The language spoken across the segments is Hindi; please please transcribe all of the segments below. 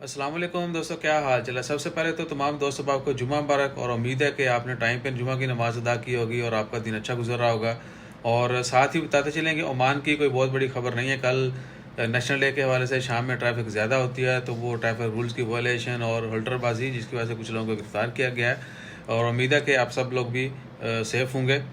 अस्सलाम वालेकुम दोस्तों, क्या हाल चला। सबसे पहले तो तमाम दोस्तों को आपको जुमा मुबारक और उम्मीद है कि आपने टाइम पे जुमा की नमाज़ अदा की होगी और आपका दिन अच्छा गुजर रहा होगा। और साथ ही बताते चलें कि ओमान की कोई बहुत बड़ी खबर नहीं है। कल नेशनल डे के हवाले से शाम में ट्रैफिक ज़्यादा होती है, तो वो ट्रैफिक रूल्स की वायलेशन और होल्डरबाजी जिसकी वजह से कुछ लोगों को गिरफ्तार किया गया है। और उम्मीद है कि आप सब लोग भी सेफ़ होंगे।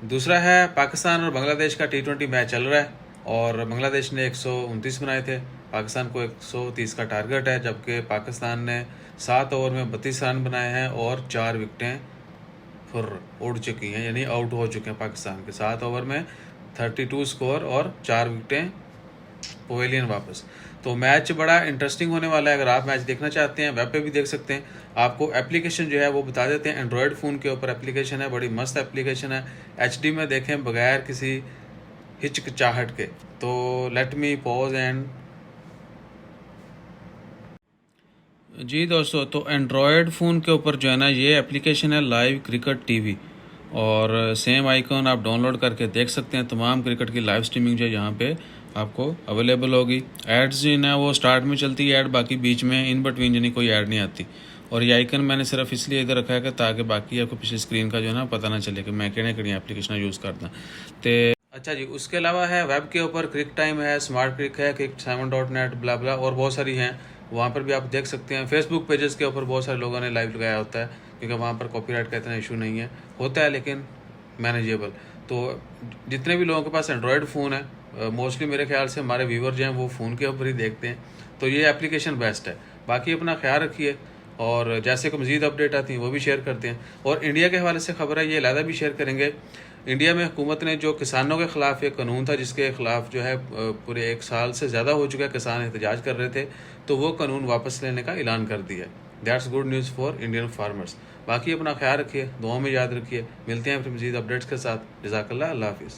दूसरा है, पाकिस्तान और बांग्लादेश का T20 मैच चल रहा है और बांग्लादेश ने 129 बनाए थे, पाकिस्तान को 130 का टारगेट है, जबकि पाकिस्तान ने 7 ओवर में 32 रन बनाए हैं और 4 विकेटें फुर उड़ चुकी हैं, यानी आउट हो चुके हैं। पाकिस्तान के 7 ओवर में 32 स्कोर और 4 विकेटें पवेलियन वापस। तो मैच बड़ा इंटरेस्टिंग होने वाला है। अगर आप मैच देखना चाहते हैं वेब पे भी देख सकते हैं। आपको एप्लीकेशन जो है वो बता देते हैं, एंड्रॉयड फ़ोन के ऊपर एप्लीकेशन है, बड़ी मस्त एप्लीकेशन है। HD में देखें बगैर किसी हिचकिचाहट के। तो लेट मी पॉज एंड जी दोस्तों, तो एंड्रॉयड फ़ोन के ऊपर जो है ना, ये एप्लीकेशन है लाइव क्रिकेट टीवी और सेम आइकॉन आप डाउनलोड करके देख सकते हैं। तमाम क्रिकेट की लाइव स्ट्रीमिंग जो है यहाँ पे आपको अवेलेबल होगी। एड्स जो है ना वो स्टार्ट में चलती है ऐड, बाकी बीच में इन बिटवीन यानी कोई ऐड नहीं आती। और ये आइकन मैंने सिर्फ इसलिए इधर रखा है कि ताकि बाकी आपको पिछली स्क्रीन का जो है ना पता ना चले कि मैं किहड़ी एप्लीकेशन यूज़ करता। तो अच्छा जी, उसके अलावा है वेब के ऊपर क्रिक टाइम है, स्मार्ट क्रिक है, crick7.net ब्ला ब्ला और बहुत सारी हैं, वहाँ पर भी आप देख सकते हैं। फेसबुक पेजेस के ऊपर बहुत सारे लोगों ने लाइव लगाया होता है, क्योंकि वहाँ पर कॉपीराइट का इतना इशू नहीं है, होता है लेकिन मैनेजेबल। तो जितने भी लोगों के पास एंड्रॉयड फ़ोन है, मोस्टली मेरे ख्याल से हमारे व्यूवर जो हैं वो फ़ोन के ऊपर ही देखते हैं, तो ये एप्लीकेशन बेस्ट है। बाकी अपना ख्याल रखिए और जैसे को मज़ीद अपडेट आती हैं वो भी शेयर करते हैं। और इंडिया के हवाले से खबर है, ये अलहदा भी शेयर करेंगे। इंडिया में हुकूमत ने जो किसानों के ख़िलाफ़ एक कानून था, जिसके ख़िलाफ़ जो है पूरे 1 साल से ज़्यादा हो चुका है किसान एहतजाज कर रहे थे, तो वो कानून वापस लेने का ऐलान कर दिया है। That's good news for Indian farmers. बाकी अपना ख्याल रखिए, दुआओं में याद रखिए। मिलते हैं फिर मज़ीद अपडेट्स के साथ। जज़ाकल्लाह, अल्लाह हाफ़िज़।